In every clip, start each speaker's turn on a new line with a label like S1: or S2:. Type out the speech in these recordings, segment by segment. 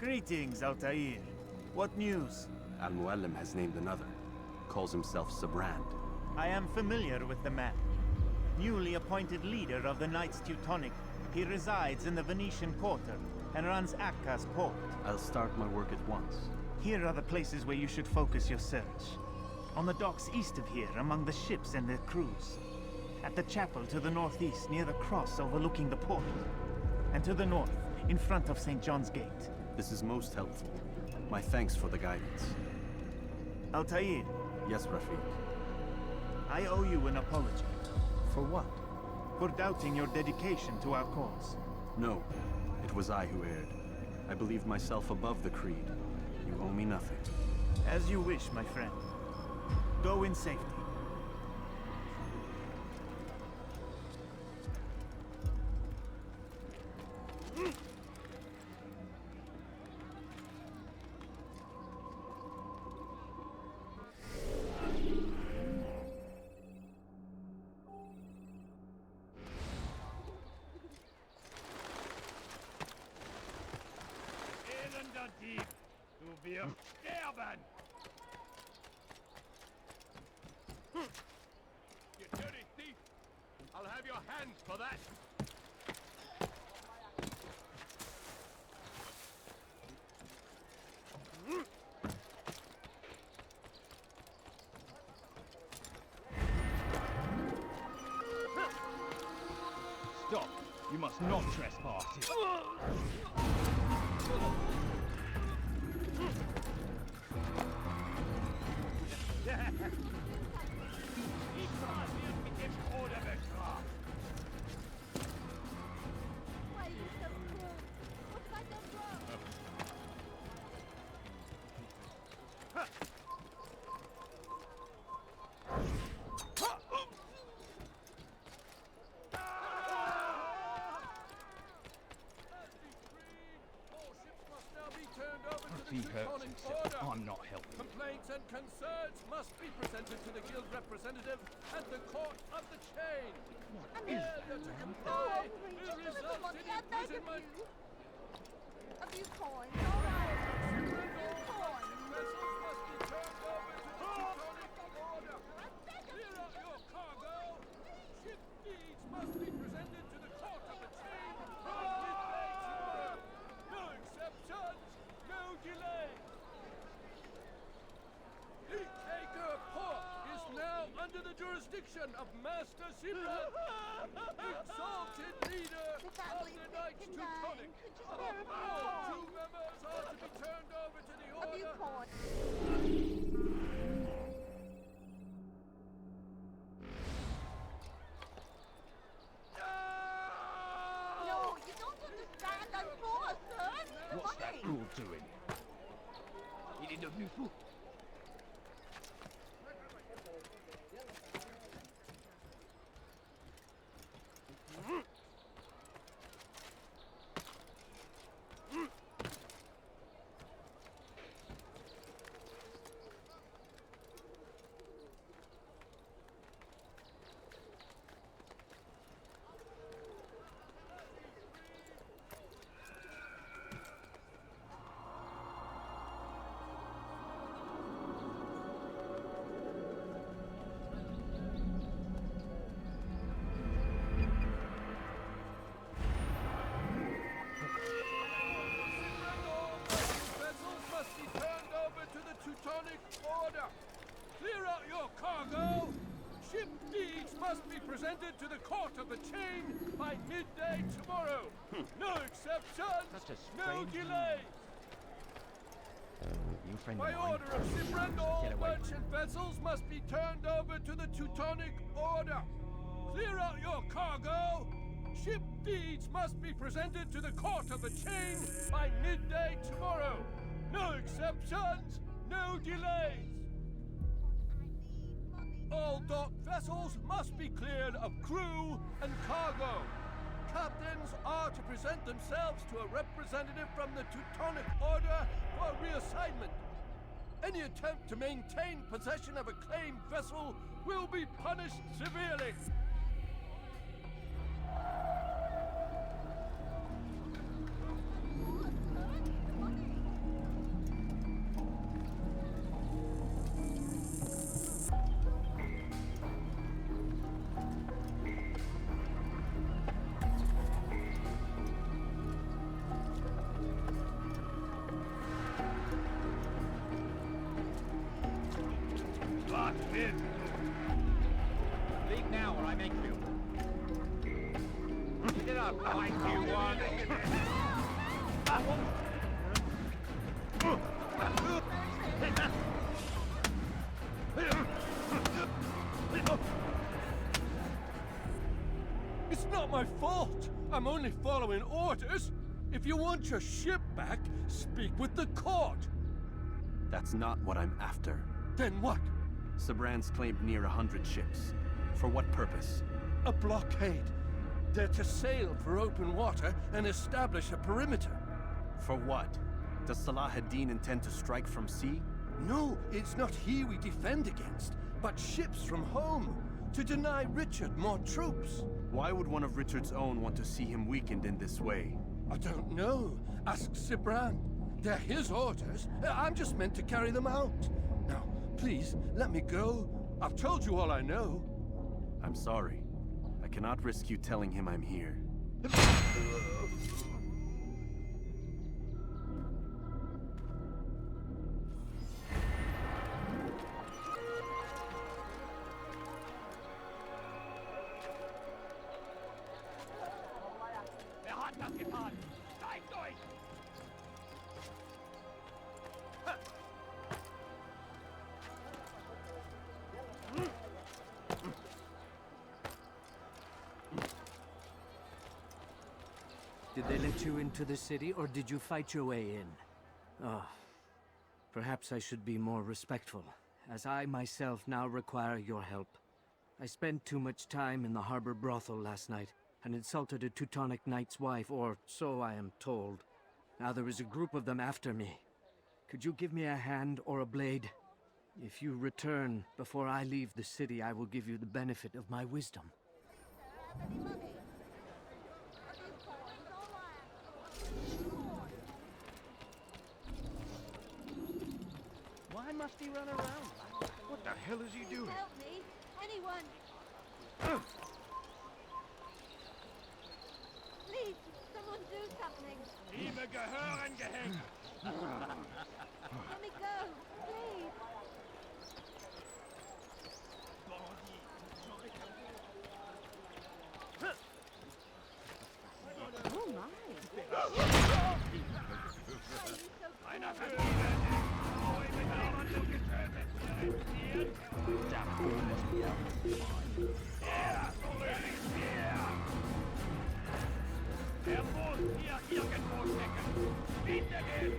S1: Greetings, Altair. What news?
S2: Al-Muallim has named another. Calls himself Sibrand.
S1: I am familiar with the man. Newly appointed leader of the Knights Teutonic, he resides in the Venetian Quarter and runs Acca's port.
S2: I'll start my work at once.
S1: Here are the places where you should focus your search. On the docks east of here, among the ships and their crews. At the chapel to the northeast, near the cross overlooking the port. And to the north, in front of St. John's Gate.
S2: This is most helpful. My thanks for the guidance.
S1: Altair.
S2: Yes, Rafiq.
S1: I owe you an apology.
S2: For what?
S1: For doubting your dedication to our cause.
S2: No, it was I who erred. I believed myself above the creed. You owe me nothing.
S1: As you wish, my friend. Go in safety.
S3: Du wirst sterben! You dirty thief! I'll have your hands for that!
S4: Stop! You must not trespass here. I'm not helping.
S3: Complaints and concerns must be presented to the guild representative at the court of the chain. Failure to comply will result in imprisonment.
S5: A few coins, all right. A few coins.
S3: Vessels must be turned over to the Teutonic Order. Clear out your cargo. Ship deeds must be presented to the court of the chain by midday tomorrow. No exceptions, no delay. Acre Port is now under the jurisdiction of Master Sibrand, exalted leader of the Knights Teutonic. All 2 members are to be turned over to the Order.
S5: No, you don't understand. I'm full of thirst.
S4: What's that rule doing? Il est devenu fou.
S3: Teutonic Order. Clear out your cargo. Ship deeds must be presented to the court of the chain by midday tomorrow. No exceptions, no delays. By order of Sibrand, all merchant vessels must be turned over to the Teutonic Order. Clear out your cargo. Ship deeds must be presented to the court of the chain by midday tomorrow. No exceptions, no delays. All docked vessels must be cleared of crew and cargo. Captains are to present themselves to a representative from the Teutonic Order for reassignment. Any attempt to maintain possession of a claimed vessel will be punished severely.
S4: Win. Leave now or I make you. Pick it up. I do one.
S3: It's not my fault. I'm only following orders. If you want your ship back, speak with the court.
S2: That's not what I'm after.
S3: Then what?
S2: Sibrand's claimed near 100 ships. For what purpose?
S3: A blockade. They're to sail for open water and establish a perimeter.
S2: For what? Does Salah ad-Din intend to strike from sea?
S3: No, it's not he we defend against, but ships from home, to deny Richard more troops.
S2: Why would one of Richard's own want to see him weakened in this way?
S3: I don't know. Ask Sibrand. They're his orders. I'm just meant to carry them out. Now, please, let me go. I've told you all I know.
S2: I'm sorry. I cannot risk you telling him I'm here.
S4: Wer hat das getan? Zeigt euch!
S6: Did they let you into the city, or did you fight your way in? Oh, perhaps I should be more respectful, as I myself now require your help. I spent too much time in the harbor brothel last night, and insulted a Teutonic knight's wife, or so I am told. Now there is a group of them after me. Could you give me a hand or a blade? If you return before I leave the city, I will give you the benefit of my wisdom.
S5: Have any money? A few coins, all right.
S4: Why must he run around? What the hell is he doing?
S5: Help me. Anyone. Please, someone do something.
S4: Liebe gehören gehängt!
S5: Let me go, please. Oh my.
S4: Einer verloren! Heute dauernd und getötet! Er muss hier irgendwo stecken! Bitte gehen!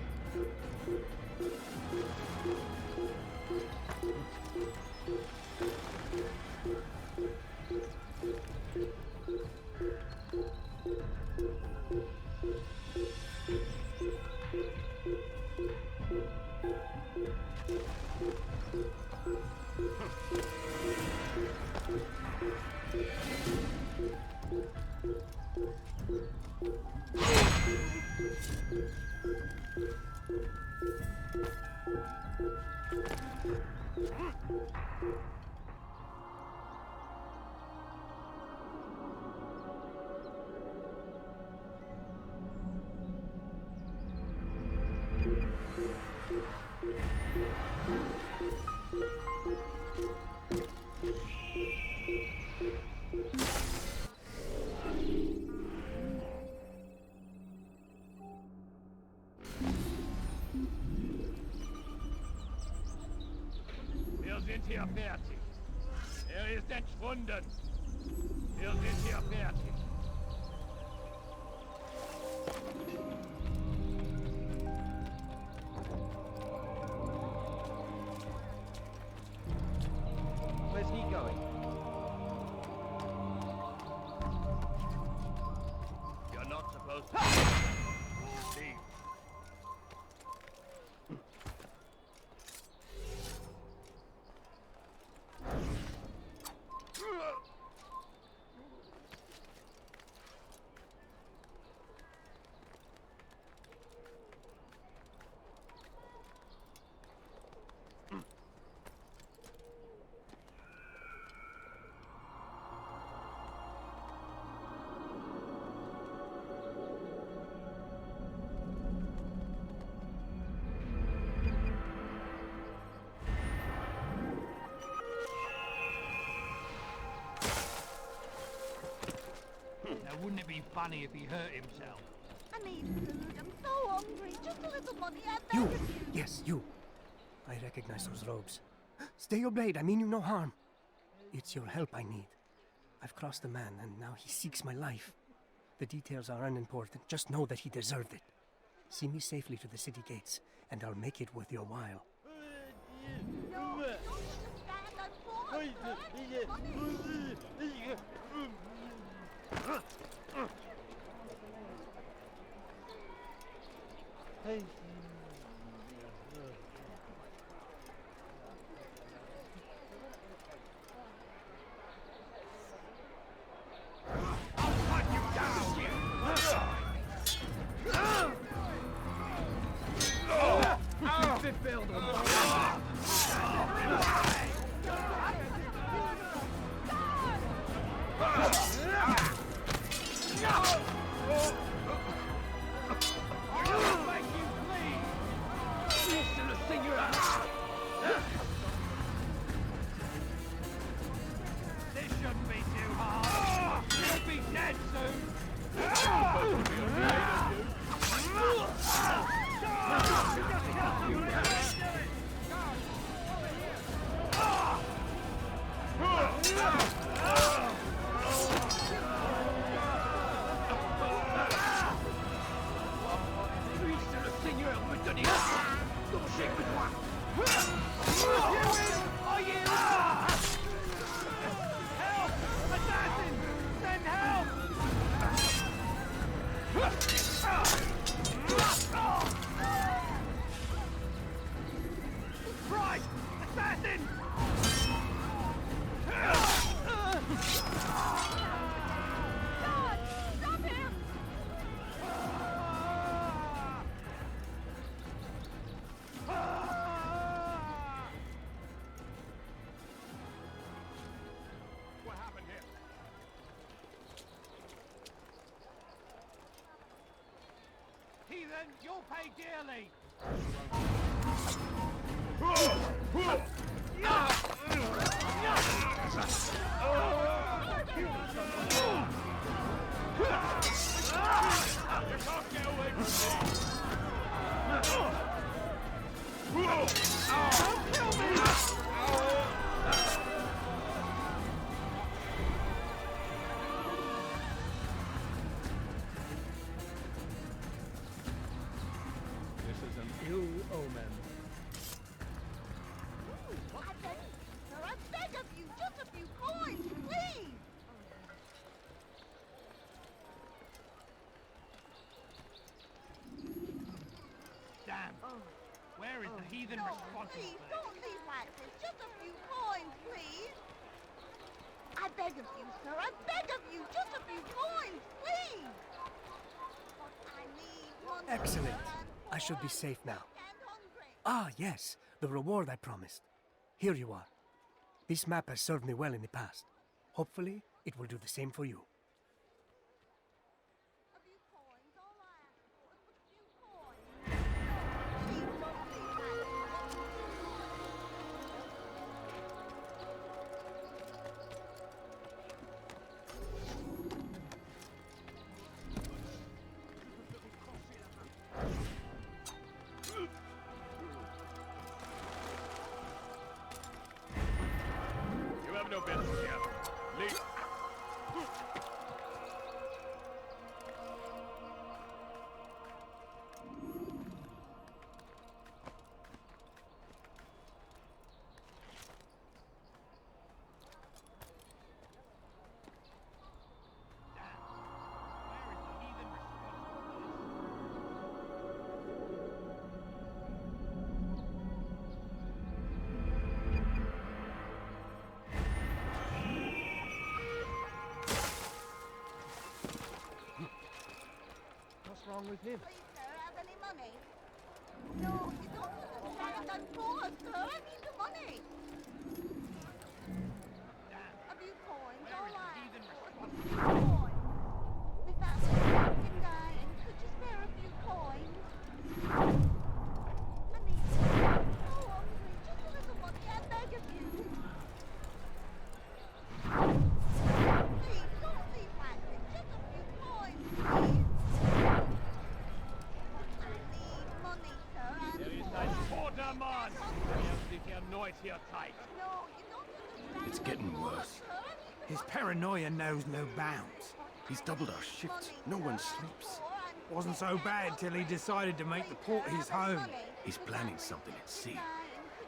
S4: Wir sind hier fertig. Er ist entschwunden. Wir sind hier fertig. Where's he going? You're not supposed to. Leave. be funny if he hurt himself.
S5: I need food. I'm so hungry. Just a little money. I beg
S7: You!
S5: of you.
S7: Yes, you. I recognize those robes. Stay your blade, I mean you no harm. It's your help I need. I've crossed a man, and now he seeks my life. The details are unimportant. Just know that he deserved it. See me safely to the city gates, and I'll make it worth your while.
S5: No, you don't understand. I'm poor, sir. I need money.
S4: This shouldn't be too hard. You'll be dead soon. Right! Assassin!
S5: God, stop him!
S4: What happened here? Heathen, you'll pay dearly!
S3: This is an ill omen.
S5: I beg of you, just a few coins, please!
S4: Damn! Where is the heathen
S5: No,
S4: responsible
S5: please,
S4: for this?
S5: don't leave like this. Just a few coins, please. I beg of you, sir. I beg of you. Just a few coins, please. I need money.
S7: Excellent.
S5: Sir. I'm
S7: I should be
S5: poor
S7: safe now.
S5: and hungry.
S7: Ah, yes, the reward I promised. Here you are. This map has served me well in the past. Hopefully, it will do the same for you.
S5: A few coins, all I ask for is a few coins. Please don't leave like this.
S4: You have no business here. Leave.
S3: What's wrong with him?
S5: Please, sir, have any money? No, you don't understand. I'm poor, sir. I need the money. A few coins, all I ask for is a few coins. We found a sick guy and could you spare a few coins? I need so hungry. Just a little money, I beg of you. Please, don't leave like this. Just a few coins,
S4: noise here tight.
S5: No, you don't understand.
S8: It's getting worse.
S5: Sir, I
S8: His paranoia knows no bounds.
S2: He's doubled our shifts. No one sleeps.
S8: Wasn't so bad till he decided to make the port his home.
S2: He's planning something at sea.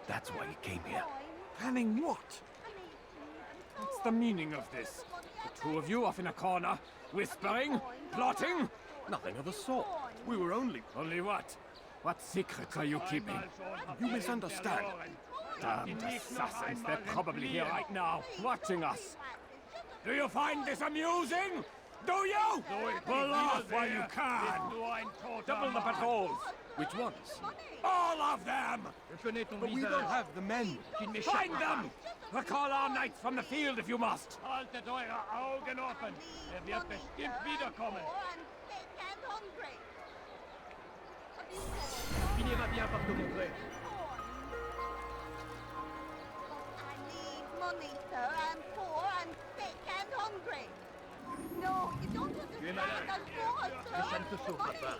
S2: That's why he came here.
S8: Planning what? What's the meaning of this? The two of you off in a corner, whispering, plotting?
S2: Nothing of the sort. We were only...
S8: Only what? What secrets are you keeping?
S2: You misunderstand.
S8: Damned assassins, they're probably here right now, watching us. Do you find this amusing? Do you? Well, laugh while you can. Double the patrols.
S2: Which ones?
S8: All of them!
S2: But we don't have the men.
S8: Find them! Recall our knights from the field if you must.
S4: Haltet eure Augen offen. Wird bestimmt wiederkommen.
S3: Finira bien par te montrer.
S5: I need money, sir. I'm poor and sick and hungry. No, you don't understand. I'm poor, sir.
S3: Ça ne te sauvera
S5: Money.
S3: pas.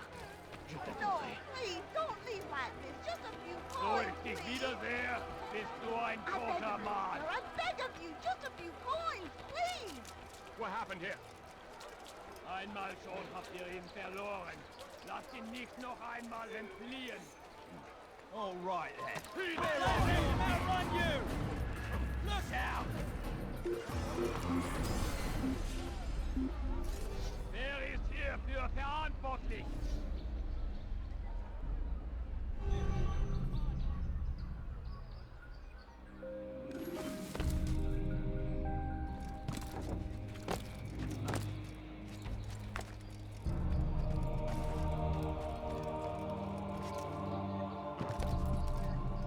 S3: Je
S5: No,
S3: t'attendrai.
S5: please, don't leave like this. Just a few
S4: So
S5: coins,
S4: ich dich
S5: please.
S4: wiedersehe, bist du ein
S5: I beg
S4: toter
S5: of you,
S4: Mann.
S5: sir. I beg of you. Just a few coins, please.
S4: What happened here? Einmal schon habt ihr ihn verloren. Lasst ihn nicht noch einmal entfliehen.
S3: All right then.
S4: Outrun you! Look out! Wer ist hierfür verantwortlich?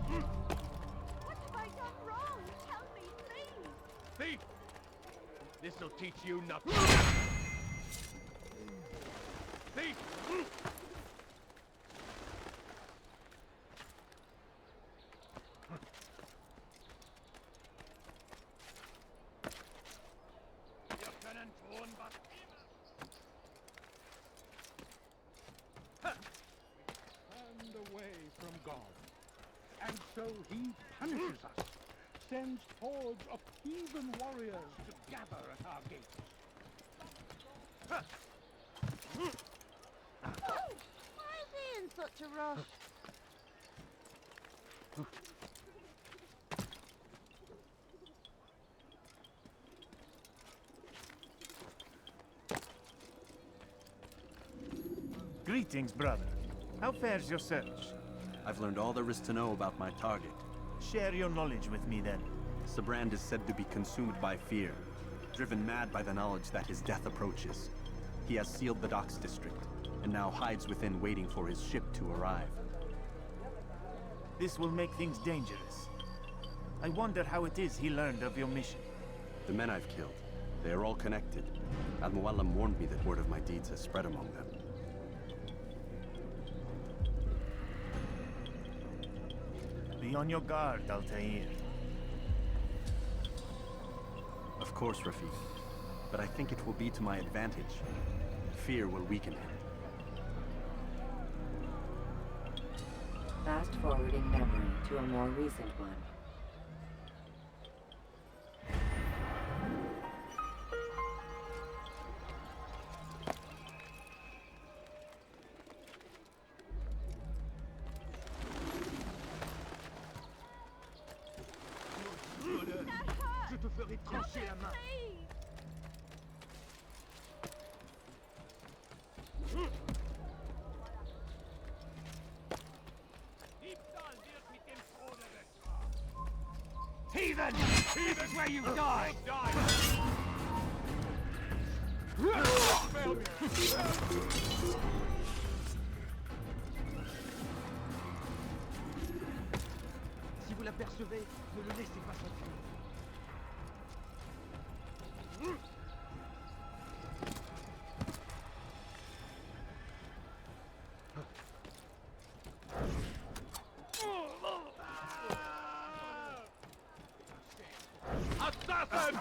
S5: What have I done wrong? Tell me, please.
S4: Thief! This'll teach you nothing. Thief! Wir können tun, was immer.
S9: And away from God. And so he punishes us, sends hordes of heathen warriors to gather at our gates.
S5: Oh, why is he in such a rush?
S1: Greetings, brother. How fares your search?
S2: I've learned all there is to know about my target.
S1: Share your knowledge with me, then.
S2: Sibrand is said to be consumed by fear, driven mad by the knowledge that his death approaches. He has sealed the docks district, and now hides within waiting for his ship to arrive.
S1: This will make things dangerous. I wonder how it is he learned of your mission.
S2: The men I've killed, they are all connected. Al-Muallam warned me that word of my deeds has spread among them.
S1: Be on your guard, Altair.
S2: Of course, Rafiq. But I think it will be to my advantage. Fear will weaken him.
S10: Fast forwarding memory to a more recent one.
S3: Je te ferai trancher la main.
S4: Diebstahl wird mit dem Tode bestraft.
S8: Heathen! Heathen's where you die!
S3: Si vous l'apercevez, ne le laissez pas s'enfuir.
S4: Assassin!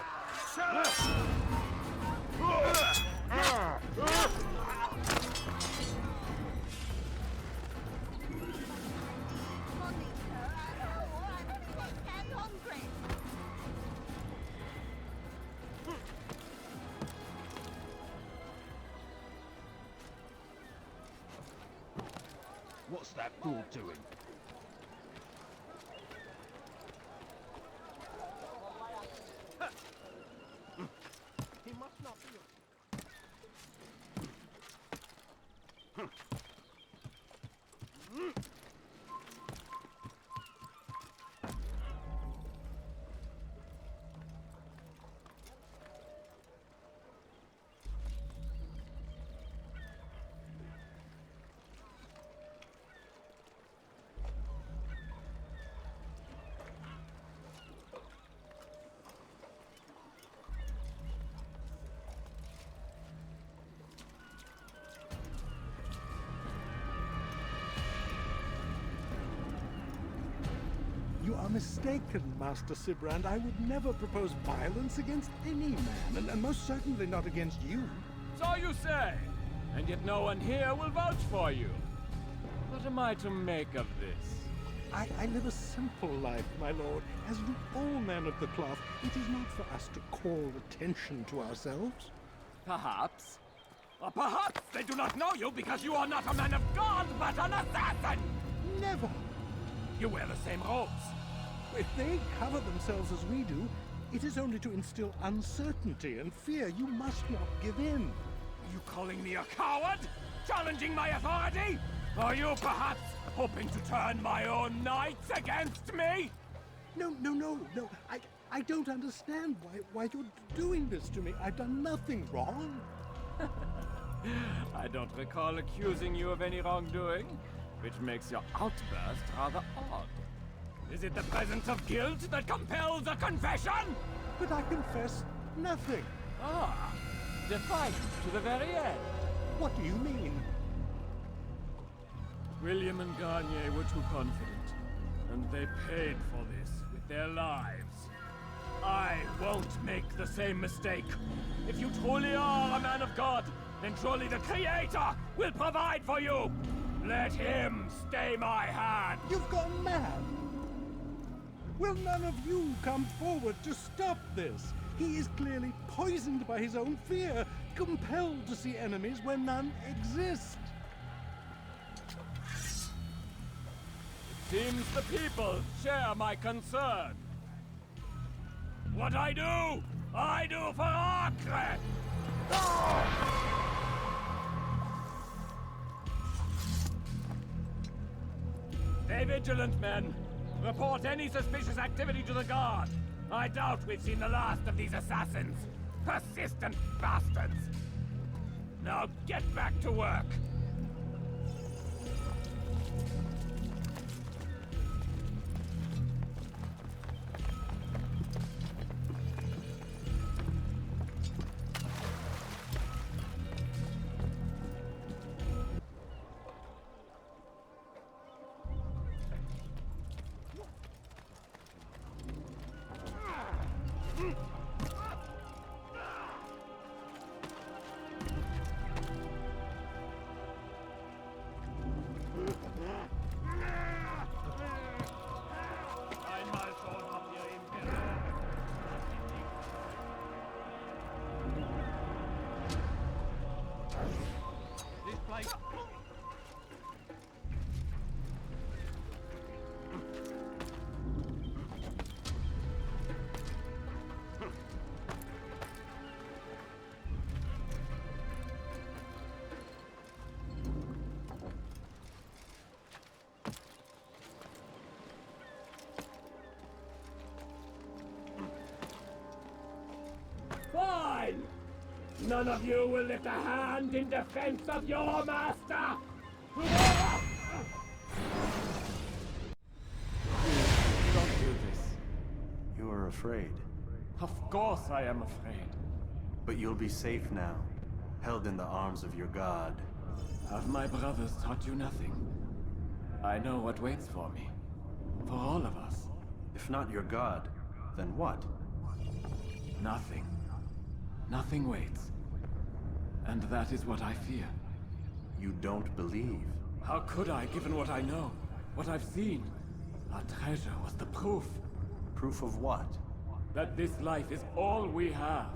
S5: Money, sir. I'm poor and sick and
S4: What's that fool doing?
S3: He must not be.
S9: You are mistaken, Master Sibrand. I would never propose violence against any man, and most certainly not against you.
S8: So you say, and yet no one here will vouch for you. What am I to make of this?
S9: I live a simple life, my lord, as do all men of the cloth. It is not for us to call attention to ourselves.
S8: Perhaps. Or perhaps they do not know you because you are not a man of God, but an assassin!
S9: Never!
S8: You wear the same robes.
S9: If they cover themselves as we do, it is only to instill uncertainty and fear. You must not give in.
S8: Are you calling me a coward? Challenging my authority? Are you perhaps hoping to turn my own knights against me?
S9: No. I don't understand why you're doing this to me. I've done nothing wrong.
S8: I don't recall accusing you of any wrongdoing, which makes your outburst rather odd. Is it the presence of guilt that compels a confession?
S9: But I confess nothing.
S8: Ah, defiant to the very end.
S9: What do you mean?
S8: William and Garnier were too confident, and they paid for this with their lives. I won't make the same mistake. If you truly are a man of God, then surely the Creator will provide for you. Let him stay my hand.
S9: You've gone mad. Will none of you come forward to stop this? He is clearly poisoned by his own fear, compelled to see enemies where none exist.
S8: Seems the people share my concern. What I do for Acre! Stay vigilant, men. Report any suspicious activity to the guard. I doubt we've seen the last of these assassins. Persistent bastards. Now get back to work. Fine! None of you will lift a hand in defense of your master! Don't do this.
S2: You are afraid.
S8: Of course I am afraid.
S2: But you'll be safe now, held in the arms of your god.
S8: Have my brothers taught you nothing? I know what waits for me. For all of us.
S2: If not your god, then what?
S8: Nothing. Nothing waits. And that is what I fear.
S2: You don't believe.
S8: How could I, given what I know? What I've seen? Our treasure was the proof.
S2: Proof of what?
S8: That this life is all we have.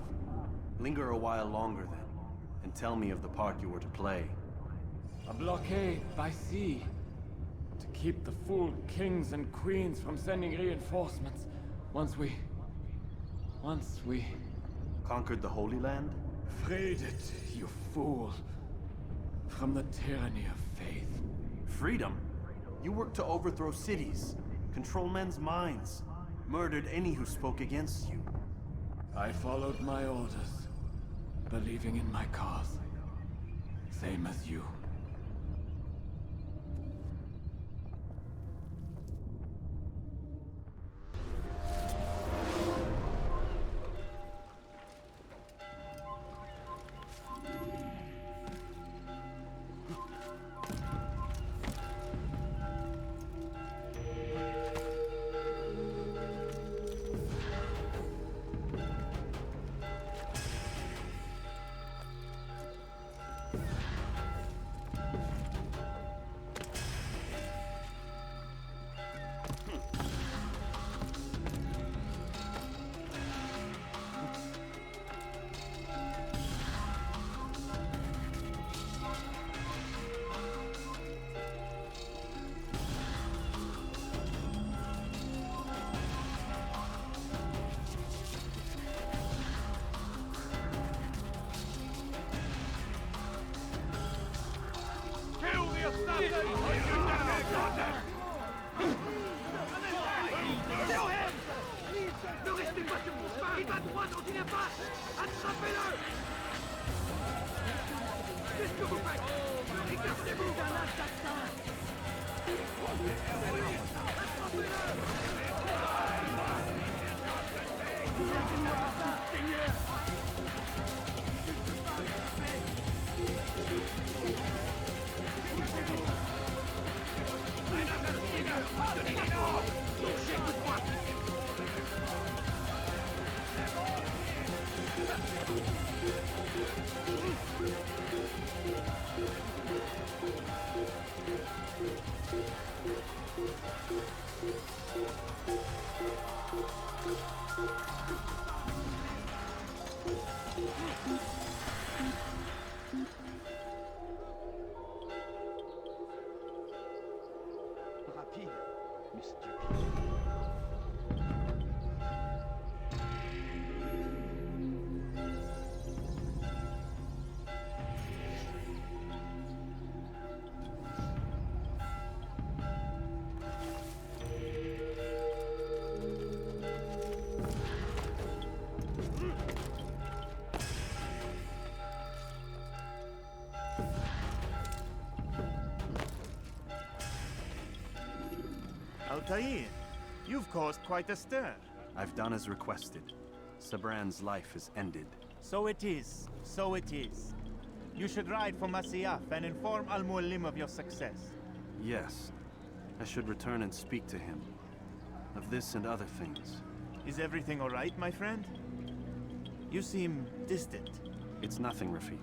S2: Linger a while longer then, and tell me of the part you were to play.
S8: A blockade by sea. To keep the fool kings and queens from sending reinforcements. Once we...
S2: Conquered the Holy Land?
S8: Freed it, you fool. From the tyranny of faith.
S2: Freedom? You worked to overthrow cities, control men's minds, murdered any who spoke against you.
S8: I followed my orders, believing in my cause. Same as you.
S1: Altair, you've caused quite a stir.
S2: I've done as requested. Sibrand's life is ended.
S1: So it is. So it is. You should ride for Masyaf and inform Al-Mualim of your success.
S2: Yes. I should return and speak to him. Of this and other things.
S1: Is everything all right, my friend? You seem distant.
S2: It's nothing, Rafik.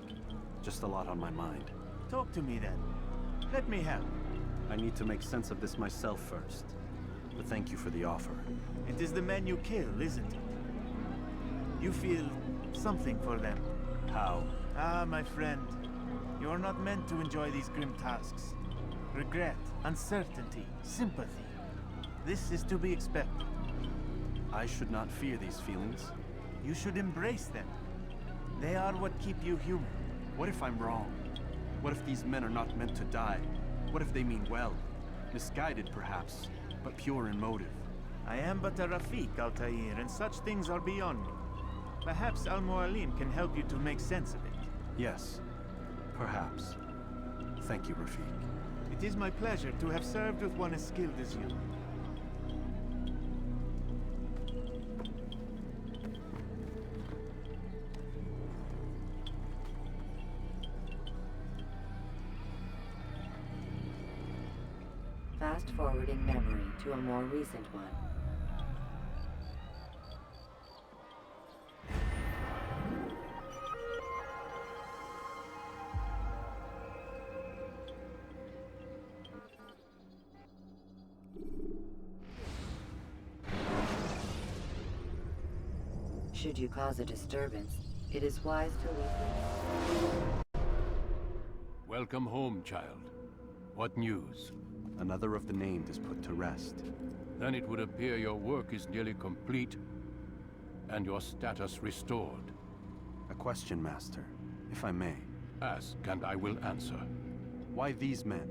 S2: Just a lot on my mind.
S1: Talk to me then. Let me help.
S2: I need to make sense of this myself first. But thank you for the offer.
S1: It is the men you kill, isn't it? You feel something for them.
S2: How?
S1: Ah, my friend. You are not meant to enjoy these grim tasks. Regret, uncertainty, sympathy. This is to be expected.
S2: I should not fear these feelings.
S1: You should embrace them. They are what keep you human.
S2: What if I'm wrong? What if these men are not meant to die? What if they mean well? Misguided, perhaps, but pure in motive.
S1: I am but a Rafik, Altair, and such things are beyond me. Perhaps Al-Mualim can help you to make sense of it.
S2: Yes, perhaps. Thank you, Rafik.
S1: It is my pleasure to have served with one as skilled as you.
S10: Fast-forwarding memory to a more recent one. Should you cause a disturbance, it is wise to leave.
S11: Welcome home, child. What news?
S2: Another of the named is put to rest.
S8: Then it would appear your work is nearly complete, and your status restored.
S2: A question, Master, if I may.
S8: Ask, and I will answer.
S2: Why these men,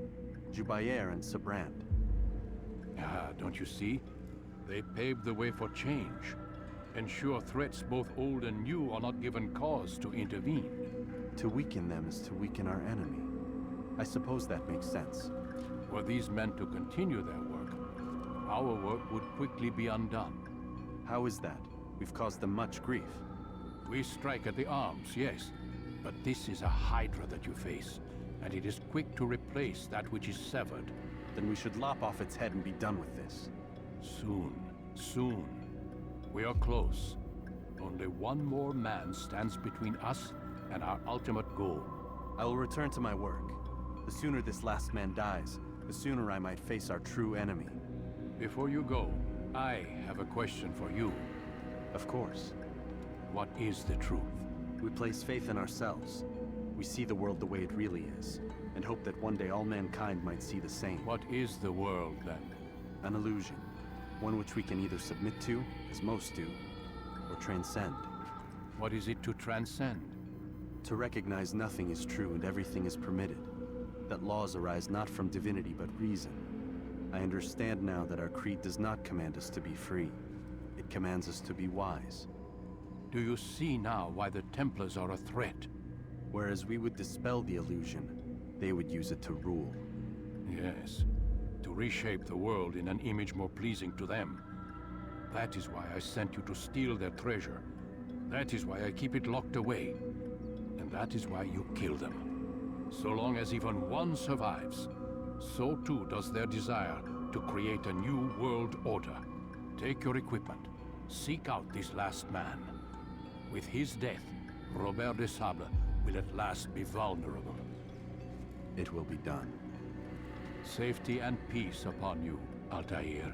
S2: Jubayer and Sibrand?
S8: Ah, don't you see? They paved the way for change. Ensure threats both old and new are not given cause to intervene.
S2: To weaken them is to weaken our enemy. I suppose that makes sense.
S8: Were these men to continue their work, our work would quickly be undone.
S2: How is that? We've caused them much grief.
S8: We strike at the arms, yes. But this is a hydra that you face, and it is quick to replace that which is severed.
S2: Then we should lop off its head and be done with this.
S8: Soon, soon. We are close. Only one more man stands between us and our ultimate goal.
S2: I will return to my work. The sooner this last man dies, the sooner I might face our true enemy.
S8: Before you go, I have a question for you.
S2: Of course.
S8: What is the truth?
S2: We place faith in ourselves. We see the world the way it really is, and hope that one day all mankind might see the same.
S8: What is the world, then?
S2: An illusion. One which we can either submit to, as most do, or transcend.
S8: What is it to transcend?
S2: To recognize nothing is true and everything is permitted. That laws arise not from divinity but reason. I understand now that our creed does not command us to be free. It commands us to be wise.
S8: Do you see now why the Templars are a threat?
S2: Whereas we would dispel the illusion, they would use it to rule.
S8: Yes. To reshape the world in an image more pleasing to them. That is why I sent you to steal their treasure. That is why I keep it locked away. And that is why you kill them. So long as even one survives, so too does their desire to create a new world order. Take your equipment. Seek out this last man. With his death, Robert de Sable will at last be vulnerable.
S2: It will be done.
S8: Safety and peace upon you, Altair.